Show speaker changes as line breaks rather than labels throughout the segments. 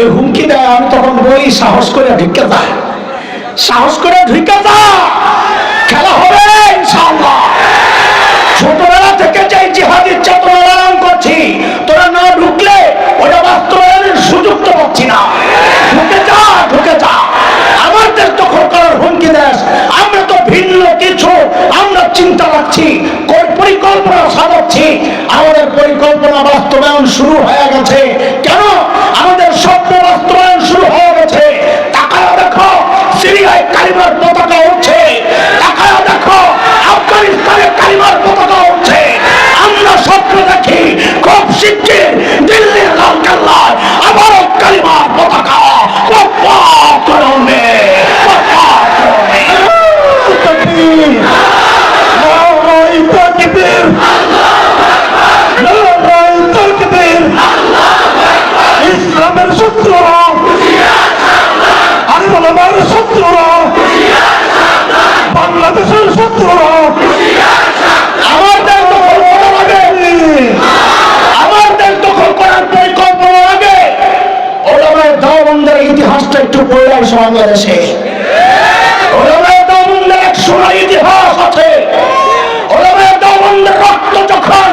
এই হুমকি দেয়। আমি তখন বলি সাহস করে ঢুকে যা, সাহস করে ঢুকে যা, খেলা হবে ইনশাআল্লাহ। ছোটবেলা থেকে যে জিহাদের চেতনা লালন করছি, তোরা না ঢুকলে ওটা বাস্তবায়নের সুযোগ তো পাচ্ছি না। ঢুকে যা, ঢুকে যা। আমাদের দখল করার হুমকি দেশ, আমরা তো ভিন্ন কিছু, আমরা চিন্তা রাখছি, পরিকল্পনা সাজাচ্ছি। আমাদের পরিকল্পনা বাস্তবায়ন শুরু হয়ে গেছে। কেন? আমাদের স্বপ্ন বাস্তবায়ন শুরু হয়ে গেছে। তাকায় দেখো, সিরিয়ায় কালিমার পতাকা উঠছে। তাকায় দেখো, আফগানিস্তানে কালিমার পতাকা উঠছে। আমরা স্বপ্ন দেখি খুব শিগগির দিল্লির লালকেল্লায় আবারও কালিমার পতাকা করে উঠবে। ইসলামের শত্রুরা, আরে বলবার শত্রুরা, বাংলাদেশের শত্রুরা আমাদের দখল করার আগে, আমাদের দখল করার পরিকল্পনার আগে ওলামায়ে দেওবন্দের ইতিহাসটা একটু পড়ে আসো। বাংলাদেশে ওলামায়ে দেওবন্দের এক সোনার ইতিহাস আছে। ওলামায়ে দেওবন্দের রক্ত যখন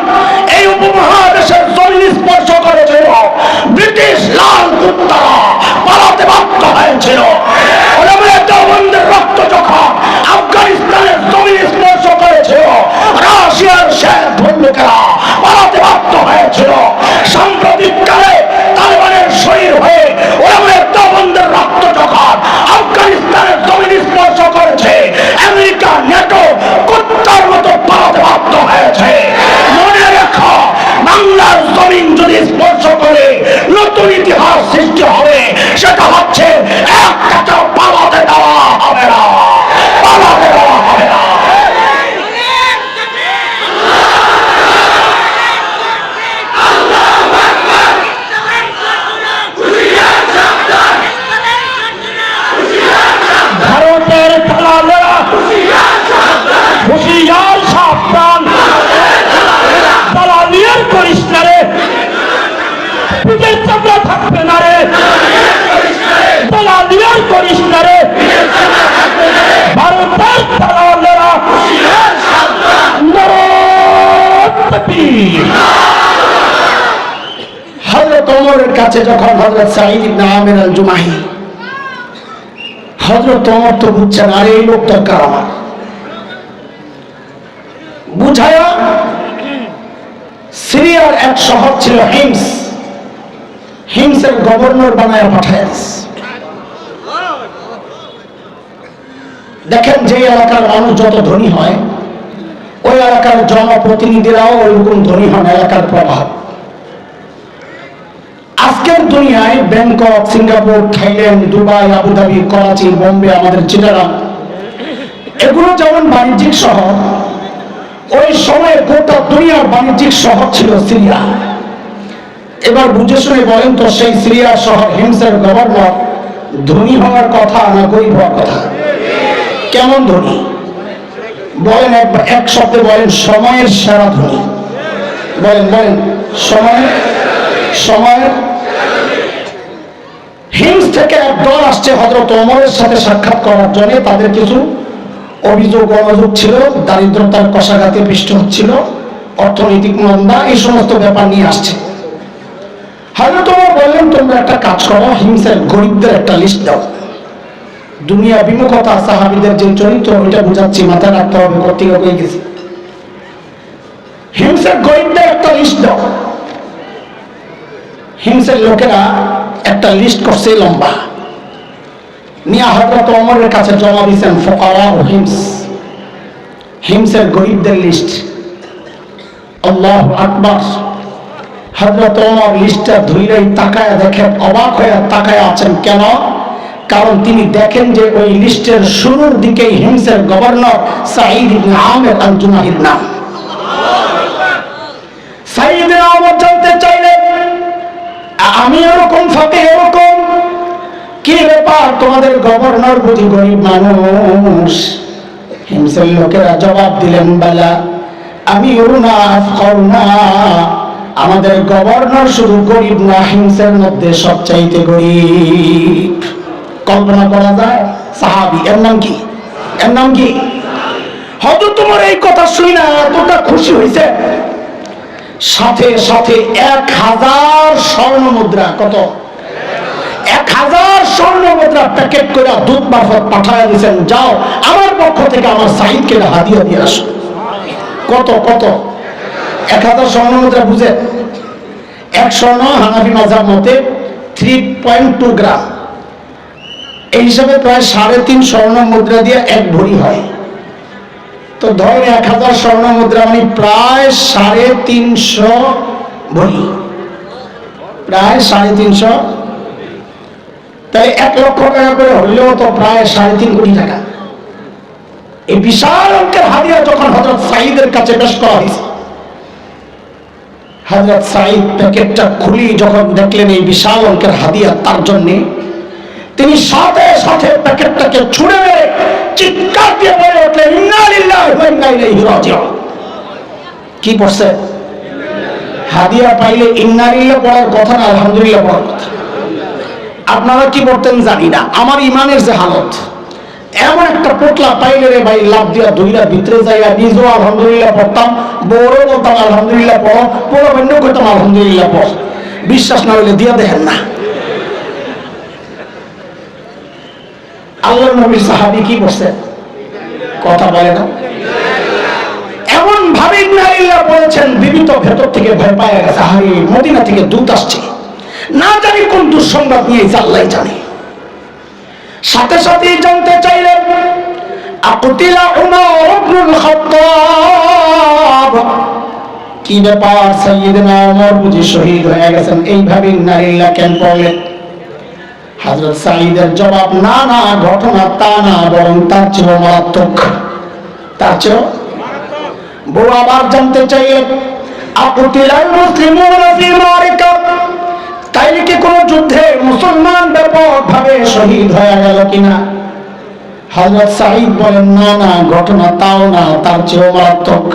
এই উপমহাদেশের জমিন স্পর্শ করেছিল, ব্রিটিশ লাল কুত্তারা পালাতে বাধ্য হয়েছিল। ওলামায়ে দেওবন্দের রক্ত যখন আফগানিস্তানের জমিন স্পর্শ করেছিল, রাশিয়ার শেখ বন্দুকেরা পালাতে বাধ্য হয়েছিল। সাম্প্রতিককালে তালেবানের শরীর হয়ে ওলামায়ে দেওবন্দের রক্ত যখন আফগানিস্তানের জমিন স্পর্শ করেছে, আমেরিকা নেটো কুত্তার মতো পালাতে বাধ্য হয়েছে। মনে রেখো, বাংলার জমিন যদি স্পর্শ করে নতুন ইতিহাস সৃষ্টি হবে। সেটা হচ্ছে একটা পালাতে দেওয়া হবে না, পালাতে দেওয়া হবে না। ভারতের দালালেরা হুঁশিয়ার সাবধান, দালালিয়ার করিস না রে, পিঠের চামড়া থাকবে না রে, দালালিয়ার করিস না রে। ভারতের দালালেরা হযরত ওমরের কাছে যখন হযরত সাঈদ ইবনে আমির আল জুমাহি, হযরত ওমর তো বুঝছেন, আর এই লোক দরকার আমার, বুঝায়া সিরিয়ার এক শহর ছিল হিমস, হিমসের গভর্নর বানায় পাঠায়। দেখেন, যে এলাকার মানুষ যত ধনী হয়, ওই এলাকার জনপ্রতিনিধিরাও ওইরকম ধনী হন। এলাকার প্রভাব আজকের দুনিয়ায় Bangkok, Singapore, Thailand, Dubai, Abu Dhabi, Karachi, Bombay, আমাদের চিটাগাং, এগুলো যেমন বাণিজ্যিক শহর, ওই সময়ে গোটা দুনিয়ার বাণিজ্যিক শহর ছিল সিরিয়া। এবার বুঝে শুনে বলেন তো, সেই সিরিয়া শহর হিমসের গভর্নর ধনী হওয়ার কথা না গরিব হওয়ার কথা? কেমন ধনী বলেন? এক শব্দে বলেন, সময়ের সেরা ধনী। বলেন বলেন, সময়ের। হিমস থেকে এক দল আসছে হযরত ওমরের সাথে সাক্ষাৎ করার জন্য। তাদের কিছু অভিযোগ অভিযোগ ছিল, দারিদ্রতার কষাঘাতে পিষ্ট হচ্ছিল, অর্থনৈতিক মন্দা, এই সমস্ত ব্যাপার নিয়ে আসছে। হযরত ওমর বললেন, তোমরা একটা কাজ করো, হিমসের গরিবদের একটা লিস্ট দাও। দুনিয়া বিমুখতা সাহাবীদের যে চরিত্র, ওইটা বুঝাচ্ছি, মাথায় রাখতে হবে, করতে হয়ে গেছে। হিমসের গরিবদের একটা লিস্ট দাও। হিমসের লোকেরা একটা লিস্ট করছে লম্বা, নিয়ে হযরত ওমরের কাছে জমা দিয়েছেন। ফুকারা ও হিমস, হিমসের গরিবদের লিস্ট। আল্লাহু আকবার। হযরত ওমর লিস্টটা ধুইলেই তাকায় দেখেন, অবাক হয়ে তাকায় আছেন। কেন? কারণ তিনি দেখেন যে ওই লিস্টের শুরুর দিকেই হিমসের গভর্নর সাঈদ ইবনে আমির আল জুমাহির নাম। সাঈদ ইবনে আমির জানতে চাইলেন, আমি এরকম ফাঁকে এরকম কি ব্যাপার, তোমাদের গভর্নর বুঝি গরিব মানুষ? হিমসের লোকেরা জবাব দিলেন, বালা আমি আমাদের গভর্নর শুধু গরিব না, হিংসের মধ্যে সবচাইতে গরিব। কল্পনা করা যায়? সাহাবী, এর নাম কি? এর নাম কি? হয়তো তোমার এই কথা শুনে না এতটা খুশি হয়েছে, সাথে সাথে 1000 স্বর্ণ মুদ্রা, কত? 1000 স্বর্ণ মুদ্রা প্যাকেট করে দূত মারফত পাঠায় দিয়েছেন, যাও আমার পক্ষ থেকে আমার সাঈদকে হাদিয়া দিয়ে আসো। কত কত? 1000 স্বর্ণ মুদ্রা বুঝে? 1 স্বর্ণ হানাফি মাযহাব মতে 3.2 গ্রাম, এই হিসাবে প্রায় 3.5 স্বর্ণ মুদ্রা দিয়ে 1 ভরি হয়। তো ধরেন 1000 স্বর্ণ মুদ্রা মানে প্রায় 350 ভরি, প্রায় 350। তাই 1 লক্ষ টাকা করে হইলেও তো প্রায় 3.5 কোটি টাকা। এই বিশাল অঙ্কের হাদিয়া যখন হযরত সাঈদের কাছে পেশ করা হয়েছে, হযরত সাঈদ প্যাকেটটা খুলি যখন দেখলেন এই বিশাল অঙ্কের হাদিয়া তার জন্য, তিনি সাথে সাথে প্যাকেটটাকে ছুঁড়ে মেরে চিৎকার দিয়ে বলে উঠলেন, ইন্না লিল্লাহি ওয়া ইন্না ইলাইহি রাজিউন। কি পড়ছে? হাদিয়া পাইলে ইন্না লিল্লাহি পড়ার কথা না আলহামদুলিল্লাহ পড়ার কথা। আপনারা কি পড়তেন জানি না, আমার ইমানের যে হালত, এমন একটা পোটলা পাইলে রে ভাই লাভ দিয়া দুইরা ভিতরে যাইয়া নিজেও আলহামদুলিল্লাহ পড়তাম, বড় বলতাম আলহামদুলিল্লাহ পড়ো, বড় বন্ধু করতাম আলহামদুলিল্লাহ পড়। বিশ্বাস না হইলে দিয়া দেখেন না। আল্লাহর নবীর সাহাবী কি করছে? কথা বলে না, এমন ভাবে ইন্না লিল্লাহি বলেছেন, বিবি তো ভেতর থেকে ভয় পায় গেছে, হায় মদিনা থেকে দূত আসছে, না জানি কোন দুঃসংবাদ নিয়ে আল্লাহই জানে। সাথে সাথে জানতে চাইলেন, আকুতিলা উমর ইবনুল খাত্তাব, কি ব্যাপার সাইয়েদনা ওমর বুঝি শহীদ হয়ে গেছেন? এইভাবে ইন্না লিল্লাহি কেন পড়লেন? হযরত সাঈদের জবাব, না না, ঘটনা তা না, বরং তার চেয়েও মারাত্মক, তার চেয়েও। বউ আবার জানতে চাইলেন, আকুতিলাল মুসলিমুনা ফি মারিকা, তাইলে কি কোন যুদ্ধে মুসলমান ব্যাপকভাবে শহীদ হয়ে গেল কিনা? হযরত সাঈদ বলেন, না না, ঘটনা তাও না, তার চেয়েও মারাত্মক।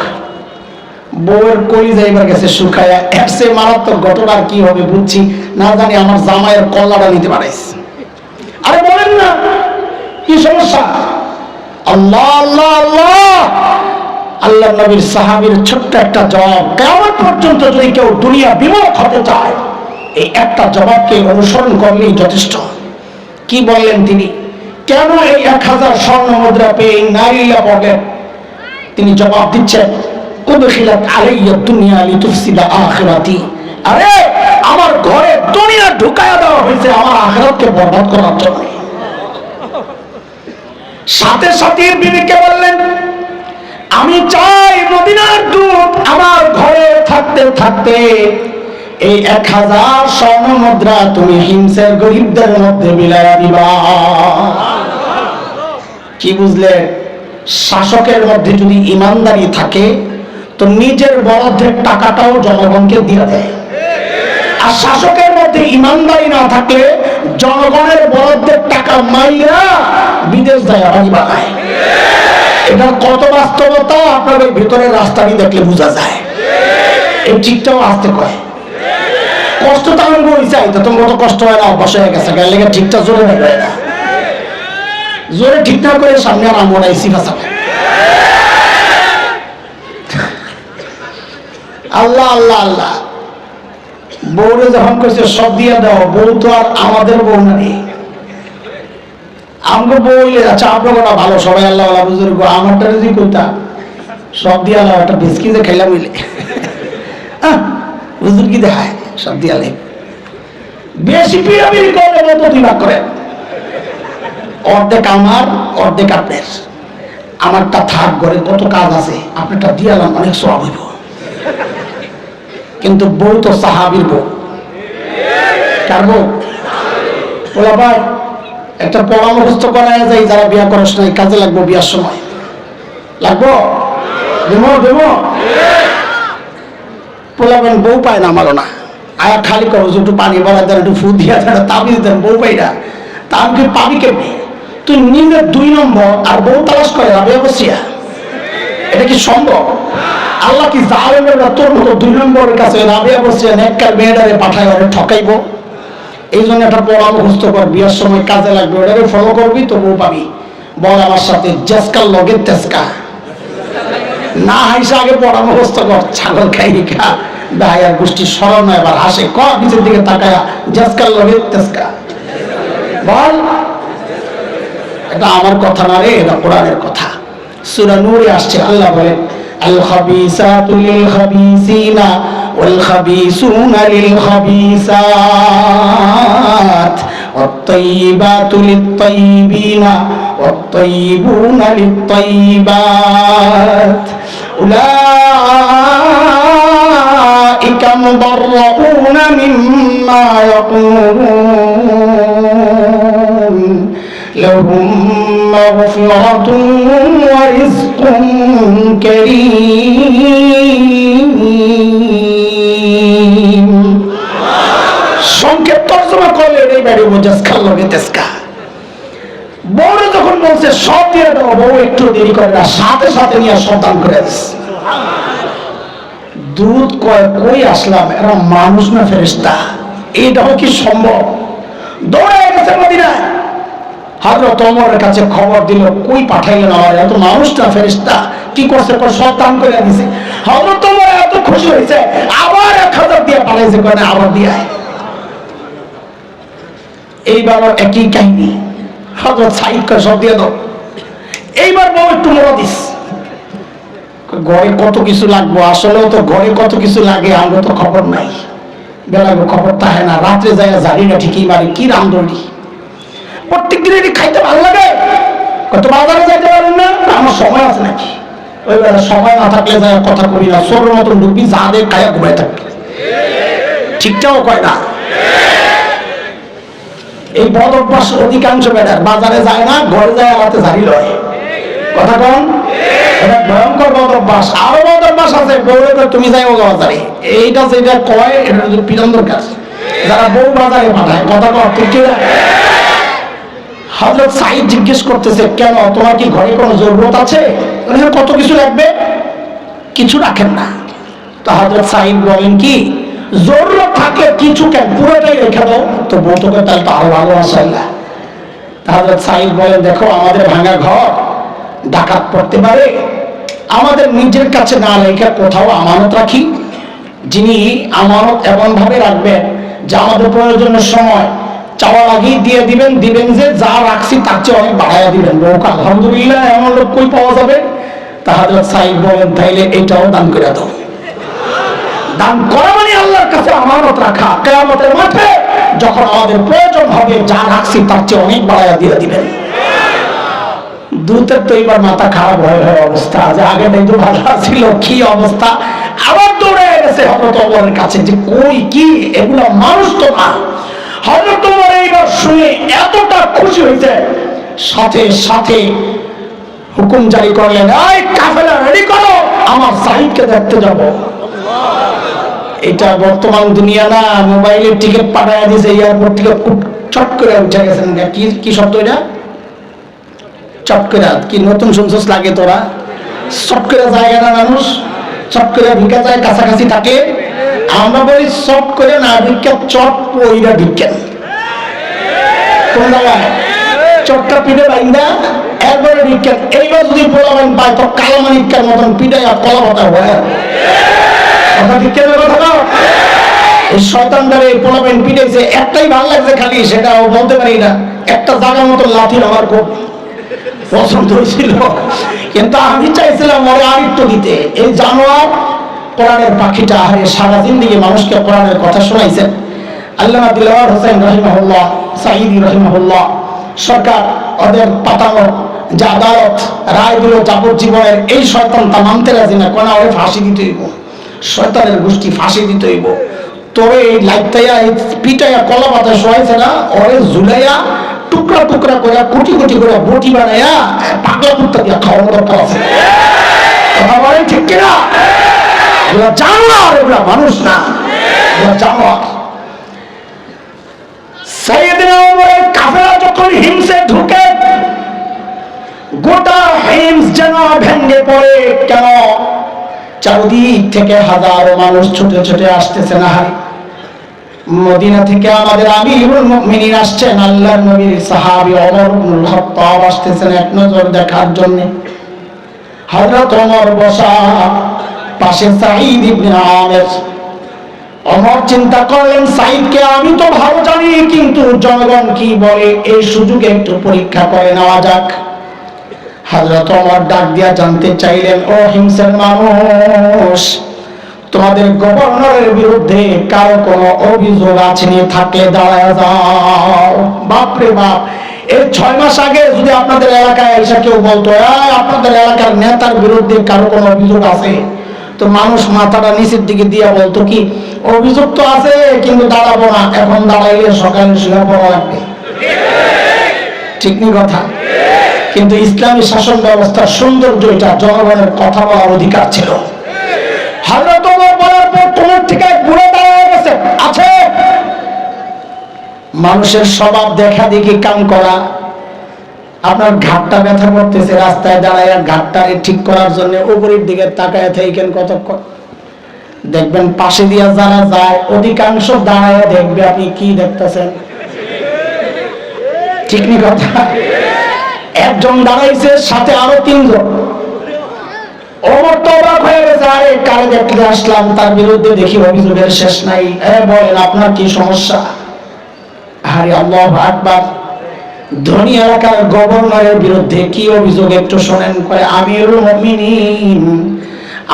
বউয়ের কলিজা এবার গেছে শুকায়া, এর চেয়ে মারাত্মক ঘটনা কি হবে বুঝছি, না জানি আমার জামাইয়ের কল্লাটা নিতে পারিস। আরে বলেন না, কি সমস্যা? আল্লাহ আল্লাহ আল্লাহ। আল্লাহ নবীর সাহাবীর ছোট্ট একটা জবাব, কিয়ামত পর্যন্ত যদি কেউ দুনিয়া বিমুখ হতে চায়, এই একটা জবাবকে অনুসরণ করলেই যথেষ্ট। কি বললেন তিনি? কেন এই 1000 স্বর্ণ মুদ্রা পেয়ে নারীরা বলেন? তিনি জবাব দিচ্ছেন, উদখিলাত আলাইয়া দুনিয়া লিতুফসিদা আখিরাতি, আরে আমার ঘরে দুনিয়া ঢুকায়া দেওয়া হয়েছে আমার আখিরাতকে বরবাদ করার জন্য। সাথে সাথে বিবিকে বললেন, আমি চাই মদিনার দূত আমার ঘরে থাকতে থাকতে এই 1000 স্বর্ণ মুদ্রা তুমি হিংসের গরিবদের মধ্যে বিলায়া দিবা। কি বুঝলে? শাসকের মধ্যে যদি ইমানদারি থাকে তো নিজের বরাদ্দের টাকাটাও জনগণকে দিয়ে দেয়, আর শাসকের মধ্যে ইমানদারি না থাকলে জনগণের বরাদ্দের টাকা মাইরা বিদেশ যায়, বাড়ি বানায়। এটা কত বাস্তবতা আপনাদের ভিতরের রাস্তাটি দেখলে বোঝা যায়। এই ঠিকটাও আসতে কয়, কষ্ট তো আমি বলছি, তো তোমার কত কষ্ট হয় না, অভ্যাস হয়ে গেছে, লেগে ঠিকটা জোরে হয়ে যায় না, জোরে ঠিক না করে সামনে আর আমরা এসি ভাষা। আল্লাহ আল্লাহ আল্লাহ। বউরে যখন কইছে সব দিয়ে দাও, বউ তো আর আমাদের বউ নাই, আমাকে বইলে আচ্ছা আপনার ভালো সবাই আল্লাহ আল্লাহ বুজুর্গ, আমারটা যদি কইতাম সব দিয়ে আল্লাহ একটা বিস্কি যে খাইলাম মিলে বুজুর্গ কি দেখায়, সব দিয়ে আলে বেশি পিড়াপিড়ি করলে মতো 2 ভাগ করে, অর্ধেক আমার অর্ধেক আপনার, আমারটা থাক ঘরে কত কাজ আছে, আপনারটা দিয়ে আলাম অনেক সওয়াব হইব। কিন্তু বউ তো সাহাবীর বউ, কার বউ? ওলা ভাই একটা পরামর্শ করায় যায়, যারা বিয়া করিস নাই কাজে লাগবো, বিয়ার সময় লাগবো, দেবো দেবো। পোলাবেন বউ পায় না, আমারও না, আয়া খালি করো একটু পানি ভরা দেন, একটু ফু দিয়া দেন, তাবিজ দেন, বউ পাই না, তা আমি পাবি কেমনি? তুই নিজের 2 নম্বর আর বউ তালাশ করে যাবে বসিয়া, এটা কি সম্ভব? আল্লাহ কি জালেমেরা তোর মতো 2 নম্বরের কাছে রাবিয়া বসছে নেককার মেয়েটারে পাঠায় ওরে ঠকাইবো? এই জন্য একটা পড়া মুখস্থ কর, বিয়ের সময় কাজে লাগবে, ওটাকে ফলো করবি তো বউ পাবি। বল আমার সাথে, জেসকার লগে তেসকা। না হাইসা আগে পড়া মুখস্থ কর, ছাগল খাইনি খা। ভাইয়ার গোষ্ঠী স্মরণ এবার হাসে, ক নিচের দিকে তাকায়া জেসকার লগে তেসকা বল। এটা আমার কথা না রে, এটা কোরআনের কথা। সূরা নূরে আসছে, আল্লাহ বলেন আল খাবিসাতু লিল খাবিসিনা ওয়াল খাবিসুনা লিল খাবিসাত ওয়াত তাইয়িবাতু লিত তাইয়িবিনা ওয়াত তাইয়িবুনা লিত তাইয়িবাত উলাইকা মুবাররাউনা মিম্মা ইয়াকুলুন লাহুম মাগফিরাতুন ওয়া রিজকুন কারীম। সংক্ষেপ তরজমা করলে এই বাড়ি মুজাসকাল লগে তেসকা। বউরে যখন বলছে সব দিয়ে দাও, বউ একটু দেরি করে না, সাথে সাথে নিয়ে সন্তান করে দিস। দুধ কই আসলাম, এরা মানুষ না ফেরেশতা? এইটাও কি সম্ভব? দৌড়ে গেছে মদিনায়, হযরত ওমরের কাছে খবর দিল, কই পাঠাইলেন আমার, এত মানুষ না ফেরেশতা? কি করছে? সন্তান করে দিছে। হযরত ওমর এত খুশি হয়েছে, আবার 1000 দিয়ে পাঠাইছে, কেন আবার দিয়ে। এইবারও একই কাহিনী, হযরত সাইদ কে সব দিয়ে দাও। এইবার বউ একটু মোড়া দিস, ঘরে কত কিছু লাগবো। আসলেও তো ঘরে কত কিছু লাগে, আমরা তো খবর নাই, বেলা খবর থাকে না, রাত্রে যায় জানি না ঠিকই মারি কি রান্ধনি। প্রত্যেক দিন এটি খাইতে ভালো লাগে, কত বাজারে যাইতে পারেন না, আমার সময় আছে নাকি? ওই বেলা সময় না থাকলে যায় কথা করি না, সোরের মতন ঢুকবি, যাদের খায়া ঘুমাই থাকবে, ঠিকঠাকও কয় না। এই বদ অভ্যাস অধিকাংশ বেটার, বাজারে যায় না, ঘরে যায় হাতে ঝাড়ি লয়। কথা কন, এটা ভয়ঙ্কর বদ অভ্যাস। আরো বদ অভ্যাস আছে, বউরে তুমি যাই বাজারে, এইটা যেটা কয় এটা পিছন দরকার, যারা বউ বাজারে পাঠায়। কথা কন ঠিক না? হযরত সাইদ জিজ্ঞেস করতেছে, কেন তোমার কি ঘরে কোনো জরুরত আছে? কত কিছু লাগবে, কিছু রাখেন না। তো হযরত সাইদ বলেন, কি জরুরত থাকলে কিছু কেন, পুরোটাই রেখে দাও। তো বউকে তাহলে তো আরো ভালো আসাইলা। হযরত সাইদ বলেন, দেখো আমাদের ভাঙা ঘর, ডাকাত পড়তে পারে, আমাদের নিজের কাছে না রেখে কোথাও আমানত রাখি। যিনি আমানত এমন ভাবে রাখবেন যে আমাদের প্রয়োজনের সময় চাওয়া লাগিয়ে দিয়ে দিবেন, দিবেন যে যা রাখছি তার চেয়ে অনেক বাড়াইয়া দিবেন। বউক আলহামদুলিল্লাহ, এমন লোক কই পাওয়া যাবে? তা হযরত সাইদ বলেন, তাইলে এটাও দান করে দাও। দান করা মানে আল্লাহর কাছে আমানত রাখা। কিয়ামতের মাঠে যখন আমাদের প্রয়োজন হবে, যা রাখছি তার চেয়ে অনেক বাড়াইয়া দিয়ে দিবেন। দূতের তো এবার মাথা খারাপ হয়ে অবস্থা, যে আগে তো ভালো ছিল, কি অবস্থা। আবার দৌড়ে গেছে হযরত ওমরের কাছে, যে কই কি এগুলো মানুষ তো না। হযরত ওমর এইবার শুনে এতটা খুশি হয়েছে, সাথে সাথে হুকুম জারি করলেন, এই কাফেলা রেডি করো, আমার সাইদকে দেখতে যাব। এটা বর্তমান দুনিয়া না, মোবাইলের টিকিট পাঠায় দিয়েছে, এয়ারপোর্ট থেকে চট করে উঠে গেছেন। কি কি শব্দ এটা? চট করে। কি নতুন শুনছস লাগে তোরা? চট করে জায়গা না, মানুষ চট করে ঢুকে যায়, কাছাকাছি থাকে। আমরা বলি চট করে না ঢুকে, চট ওইটা ঢুকেন। কোন জায়গায় চটটা পিঠে বাইন্দা একবারে ঢুকেন। এইবার যদি পোলাবেন পায় তো কালামানিকার মতন পিঠে আর কলা পাতা হয়। কথা ঠিক কেন? কথা এই শয়তানটারে পোলাবেন পিঠেছে, একটাই ভালো লাগছে খালি, সেটাও বলতে পারি না। একটা জায়গার মতো লাথি আমার খুব পছন্দ হয়েছিল, কিন্তু আমি চাইছিলাম ওরে আরেকটু দিতে। এই জানোয়ার কোরআনের পাখিটা, আরে সারা জিন্দেগি মানুষকে কোরআনের কথা শোনাইছেন। আল্লামা দিলওয়ার হোসেন রাহিমাহুল্লাহ, সাঈদী রাহিমাহুল্লাহ সরকার ওদের পাতানো যে আদালত রায় দিল যাবজ্জীবনের, এই শয়তান তা মানতে রাজি না, কোন ওরে ফাঁসি দিতে হইব, শয়তানের গোষ্ঠী ফাঁসি দিতে হইব। তোরে এই লাইতাইয়া এই পিটাইয়া কলা পাতা শোয়াইছে না, ওরে ঝুলাইয়া টুকরা টুকরা করে কোটি কোটি করে বটি বানাইয়া পাগলা কুত্তা দিয়া খাওয়ানো দরকার আছে। কথা বলেন ঠিক কিনা? এগুলা জানোয়ার, এগুলা মানুষ না, এগুলা জানোয়ার। সাইয়েদনা ওমরের কাফেলা যখন হিমসে ঢুকে, গোটা হিমস যেন ভেঙে পড়ে। কেন? চারদিক থেকে হাজারো মানুষ ছুটে ছুটে আসতেছে। না হয় মদিনা থেকে আমাদের আমিরুল মুমিনিন আসছেন, আল্লাহর নবীর সাহাবী ওমর ইবনুল খাত্তাব আসতেছেন এক নজর দেখার জন্য। হযরত ওমর বসা, পাশে সাঈদ ইবনে আমের। ওমর চিন্তা করলেন, সাঈদকে আমি তো ভালো জানি, কিন্তু জনগণ কি বলে, এই সুযোগে একটু পরীক্ষা করে নেওয়া যাক। হযরত ওমর ডাক দিয়া জানতে চাইলেন, ও হিমসের মানুষ, তোমাদের গভর্নরের বিরুদ্ধে কারো কোনো অভিযোগ আছে নি? থাকলে দাঁড়ায় যাও। বাপরে বাপ, এই 6 মাস আগে যদি আপনাদের এলাকায় এসে কেউ বলতো আপনাদের এলাকার নেতার বিরুদ্ধে কারো কোনো অভিযোগ আছে, তো মানুষ মাথাটা নিচের দিকে দিয়ে বলতো কি, অভিযোগ তো আছে কিন্তু দাঁড়াবো না, এখন দাঁড়াইলে সকালে শুয়ে পড়া লাগবে। ঠিক নি কথা? কিন্তু ইসলামী শাসন ব্যবস্থার সৌন্দর্য এটা, জনগণের কথা বলার অধিকার ছিল। হযরত ওমর বলার পর তোমার থেকে ঘুরে দাঁড়ায় গেছে। আছে মানুষের স্বভাব দেখা দেখি কাম করা। আপনার ঘাটটা ব্যথা করতেছে, রাস্তায় দাঁড়ায় ঘাটটারে ঠিক করার জন্য উপরের দিকে তাকায় থাকেন কতক্ষণ, দেখবেন পাশে দিয়া যারা যায় অধিকাংশ দাঁড়ায় দেখবে আপনি কি দেখতেছেন। ঠিক নি কথা? একজন দাঁড়াইছে, সাথে আরো 3 জন। ওমর তো অবাক হয়ে গেছে, আরে কারে দেখতে আসলাম, তার বিরুদ্ধে দেখি অভিযোগের শেষ নাই। বলেন আপনার কি সমস্যা? আরে আল্লাহু আকবার, ধনী এলাকার গভর্নরের বিরুদ্ধে কি অভিযোগ একটু শোনেন। করে, আমিরুল মুমিনিন,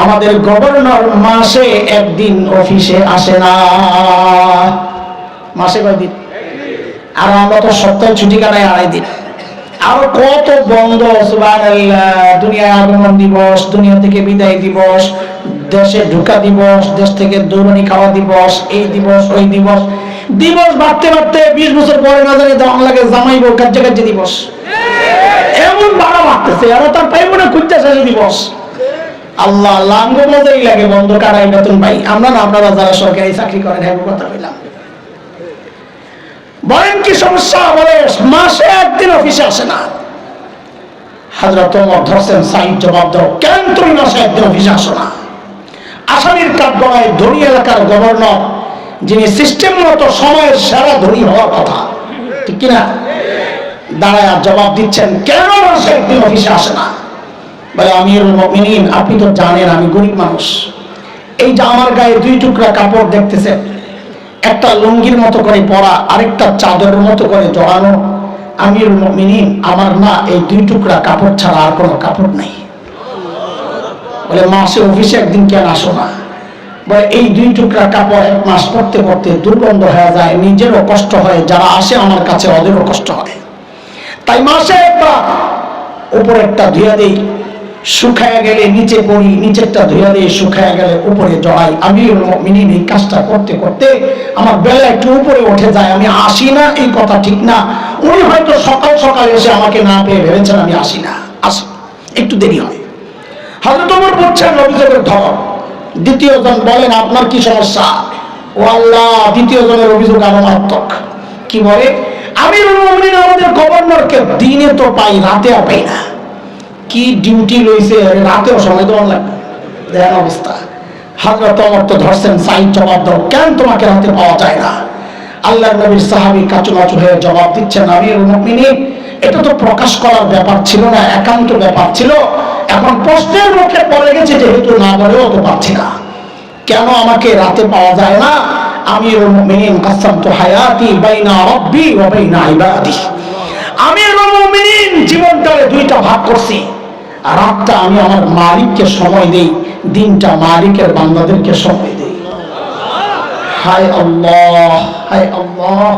আমাদের গভর্নর মাসে একদিন অফিসে আসে না। মাসে কয়দিন? আর আমরা তো সপ্তাহে ছুটি কাটাই 2.5 দিন। আর কত বন্ধ, সুবহানাল্লাহ, দুনিয়ায় আগমন দিবস, দুনিয়া থেকে বিদায় দিবস, দেশে ঢোকা দিবস, দেশ থেকে দৌড়ানি খাওয়া দিবস, এই দিবস ওই দিবস। দিবস বাড়তে বাড়তে 20 বছর পরে না জানি দেওয়ান লাগে জামাইব কার্যকার্য দিবস। এমন বাড়া বাড়তেছে, আর তার পাইব না খুঁজতে শেষ দিবস। আল্লাহ লাঙ্গ মজাই লাগে বন্ধ কারাই বেতন পাই আমরা না, আপনারা যারা সরকারি চাকরি করেন। হ্যাঁ, কথা বললাম। বলেন কি সমস্যা? বলে মাসে একদিন অফিসে আসে না। হযরত ওমর ধরছেন, সাঈদ জবাব দাও, কেন তুমি মাসে একদিন অফিসে আসো না? আসামির কাঠগড়ায় ধনী এলাকার গভর্নর, যিনি সিস্টেম মতো সময়ের সেরা ধনী হওয়ার কথা, ঠিক কিনা, দাঁড়ায় জবাব দিচ্ছেন, কেন মাসে একদিন অফিসে আসে না? বলে, আমিরুল মুমিনিন, আপনি তো জানেন আমি গরিব মানুষ। এই যে আমার গায়ে 2 টুকরা কাপড় দেখতেছেন, একটা লুঙ্গির মতো করে পরা, আরেকটা চাদরের মতো করে জড়ানো। আমিরুল মুমিনিন, আমার না এই 2 টুকরা কাপড় ছাড়া আর কোনো কাপড় নেই। বলে, মাসে অফিসে একদিন কেন আসো না? বলে, এই 2 টুকরা কাপড় 1 মাস পরতে পরতে দুর্গন্ধ হয়ে যায়, নিজেরও কষ্ট হয়, যারা আসে আমার কাছে ওদেরও কষ্ট হয়, তাই মাসে একবার উপরে একটা ধুয়া দেই, শুকায় গেলে নিচে পড়ি, নিচেরটা ধুয়া দিয়ে শুকায় গেলে উপরে জড়াই। আমিরুল মুমিনিন, এই কাজটা করতে করতে আমার বেলা একটু উপরে উঠে যায়, আমি আসি না এই কথা ঠিক না। উনি হয়তো সকাল সকাল এসে আমাকে না পেয়ে ভেবেছেন আমি আসি না, আসি একটু দেরি হয়। হযরত ওমর বলছেন অভিযোগের ধর। দ্বিতীয় জন বলেন, আপনার কি সমস্যা? ও আল্লাহ, দ্বিতীয় জনের অভিযোগ আরো মারাত্মক। কি বলে? আমিরুল মুমিনিন, আমাদের গভর্নরকে দিনে তো পাই, রাতে আর পাই না। কি ডিউটি লইছে, রাতেও সময় দেওয়া লাগবে। দেখেন অবস্থা। হযরত ওমর তো ধরছেন, সাঈদ জবাব দাও, কেন তোমাকে রাতে পাওয়া যায় না? আল্লাহর নবীর সাহাবী কাচুমাচু হয়ে জবাব দিচ্ছেন, আমিরুল মুমিনিন, এটা তো প্রকাশ করার ব্যাপার ছিল না, একান্ত ব্যাপার ছিল। এখন প্রশ্নের মুখে পড়ে গেছে, যেহেতু না বলেও তো পারছি না। কেন আমাকে রাতে পাওয়া যায় না? আমিরুল মুমিনিন, কাসামতু হায়াতি বাইনা রাব্বি ওয়া বাইনা ইবাদি। আমিরুল মুমিনিন, জীবনটারে 2টা ভাগ করছি। রাতটা আমি আমার মালিককে সময় দেই, দিনটা মালিকের বান্দাদেরকে সময় দেই। হায় আল্লাহ, হায় আল্লাহ,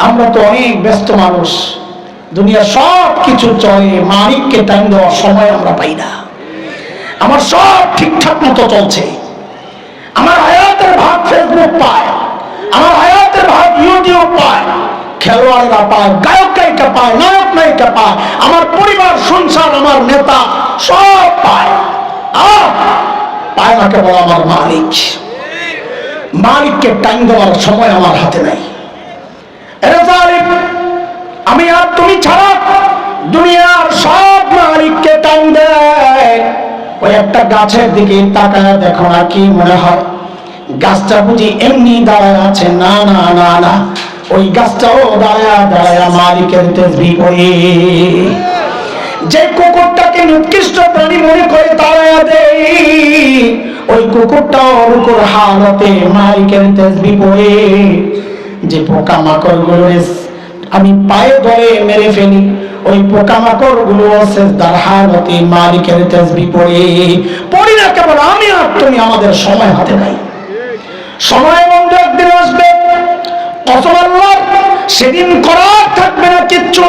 আমরা তো অনেক ব্যস্ত মানুষ, দুনিয়া সব কিছু চলে, মালিককে টাইম দেওয়ার সময় আমরা পাই না। আমার সব ঠিকঠাক মতো চলছে, আমার হায়াতের ভাগ ফেসবুক পায়, আমার হায়াতের ভাগ ইউটিউব পায়, খেলোয়াড়রা পায়, গায়ক গায়িকা পায়, নায়ক নায়িকা পায়, আমার পরিবার সংসার, আমার নেতা সব পায়। পায় না কেবল আমার মালিক। মালিককে টাইম দেওয়ার সময় আমার হাতে নাই। আমি আর তুমি ছাড়া দুনিয়ার সব মালিক মালিককে টান দেয়। ওই একটা গাছের দিকে তাকায় দেখো না, কি মনে হয় গাছটা বুঝি এমনি দাঁড়ায় আছে? না না না না, ওই গাছটাও দাঁড়ায় দাঁড়ায় মালিকের তাসবিহ করে। যে কুকুরটাকে নিকৃষ্ট প্রাণী মনে করে দাঁড়ায় দেয়, ওই কুকুরটাও রুকুর হালতে মালিকের তাসবিহ করে। যে পোকামাকড় গুলো আমি পায়ে ধরে মেরে ফেলি, ওই পোকামাকড় গুলো সিজদার হালতে মালিকের তাসবিহ পড়ে। পড়ি না কেবল আমি আর তুমি, আমাদের সময় হাতে নাই। সময় বন্ধ একদিন আসবে, কসম আল্লাহর, সেদিন করার থাকবে না কিচ্ছু।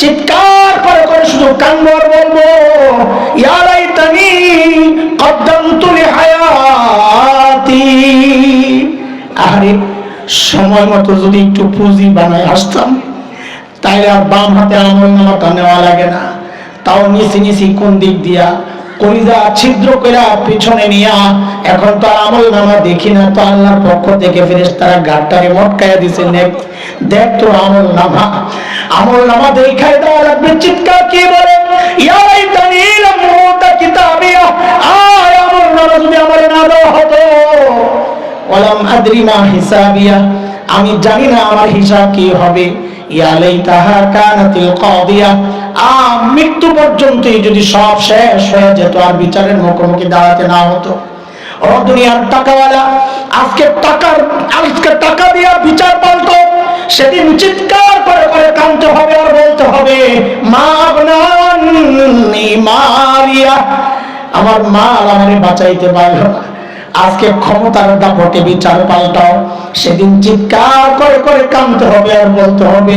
চিৎকার করে করে শুধু কান্দ আর বলবো, ইয়া লাইতানি কদ্দামতু লিহায়াতি। আরে সময় মতো যদি একটু পুঁজি বানায় আসতাম, তাইলে আর বাম হাতে আমলনামাটা নেওয়া লাগে না। তাও নিচি নিচি কোন দিক দিয়া কলিজা ছিদ্র কইরা পিছনে নিয়া, এখন তো আর আমলনামা দেখি না, তো আল্লাহর পক্ষ থেকে ফেরেশতারা গাড়টারে মটকায়া দিছে, দেখ তো আমলনামা। আমলনামা দেখাই দেওয়া লাগবে। চিৎকার কি বলে, ইয়া লাইতানি লাম উতা কিতাবিয়া, আয় আমলনামা যদি আমারে না দেওয়া হতো, ওয়ালাম আদরি মা হিসাবিয়া, আমি জানি না আমার হিসাব কি হবে। ইয়া লাইতাহা কানাতিল কাদিয়া, মৃত্যু পর্যন্তই যদি সব শেষ হয়ে যেত, আর বিচারের মুখোমুখি দাঁড়াতে না হতো। ও দুনিয়ার টাকাওয়ালা, আজকে টাকা দিয়া বিচার পাল্টো, সেদিন চিৎকার করে করে কাঁদতে হবে আর বলতে হবে, মা আবনানি মারিয়া, আমার মাল আমারে বাঁচাইতে পারলো না। আজকে ক্ষমতার দাপটে বিচার পাল্টাও, সেদিন চিৎকার করে করে কাঁদতে হবে আর বলতে হবে,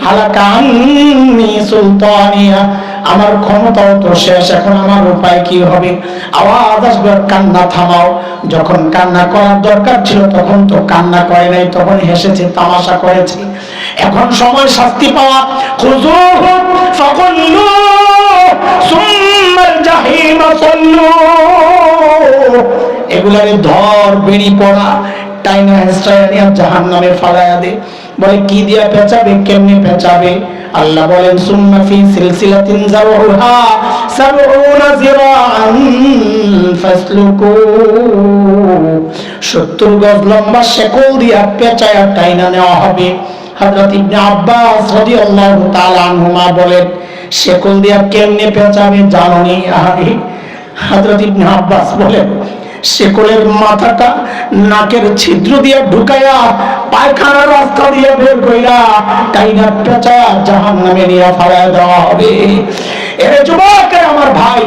হালাকা আন্নি সুলতানিয়া, আমার ক্ষমতাও তো শেষ, এখন আমার উপায় কি হবে? আওয়াজ আসবে, কান্না থামাও। যখন কান্না করার দরকার ছিল তখন তো কান্না করে নাই, তখন হেসেছে, তামাশা করেছে। এখন সময় শাস্তি পাওয়া। খুযুহু ফাগুল্লু সুম্মাল জাহিমা সাল্লু, এগুলারে ধর, বেড়ি পড়া, টাইনা হেস্টাইয়া জাহান্নামে ফালায়া দে। বলে কি দিয়া পেঁচাবে, কেমনে পেঁচাবে? আল্লাহ বলেন, সুম্মা ফি সিলসিলাতিন যারউহা সাবউনা যিরাআন ফাসলুকু, 70 গজ লম্বা শেকল দিয়া পেঁচায়া টাইনা নেওয়া হবে। হযরত ইবনে আব্বাস রাদিয়াল্লাহু তাআলা আনহুমা বলেন, শেকল দিয়া কেমনে পেঁচাবে জানোনি? আরে হযরত ইবনে আব্বাস বলেন, শেকলের মাথাটা নাকের ছিদ্র দিয়ে ঢুকাইয়া পায়খানার রাস্তা দিয়ে বের কইরা টাইনা পেঁচায়া জাহান্নামে নিয়ে ফালায় দেওয়া হবে। এরে যুবক, আমার ভাই,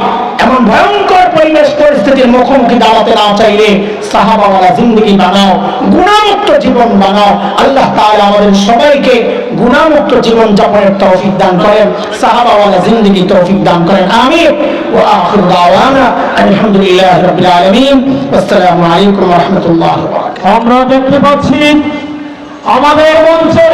এমন ভয়ঙ্কর পরিবেশ পরিস্থিতির মুখোমুখি দাঁড়াতে না চাইলে সাহাবাওয়ালা জিন্দেগি বানাও, গুনাহমুক্ত জীবন বানাও। আল্লাহ তাআলা আমাদের সবাইকে গুনাহমুক্ত জীবন যাপনের তৌফিক দান করেন, সাহাবাওয়ালা জিন্দেগি তৌফিক দান করেন। আমিন। ওয়া আখিরু দাওয়ানা আলহামদুলিল্লাহি রাব্বিল আলামিন। আসসালামু আলাইকুম ওয়া রাহমাতুল্লাহি ওয়া বারাকাতুহু।
আমরা দেখতে পাচ্ছি আমাদের মঞ্চের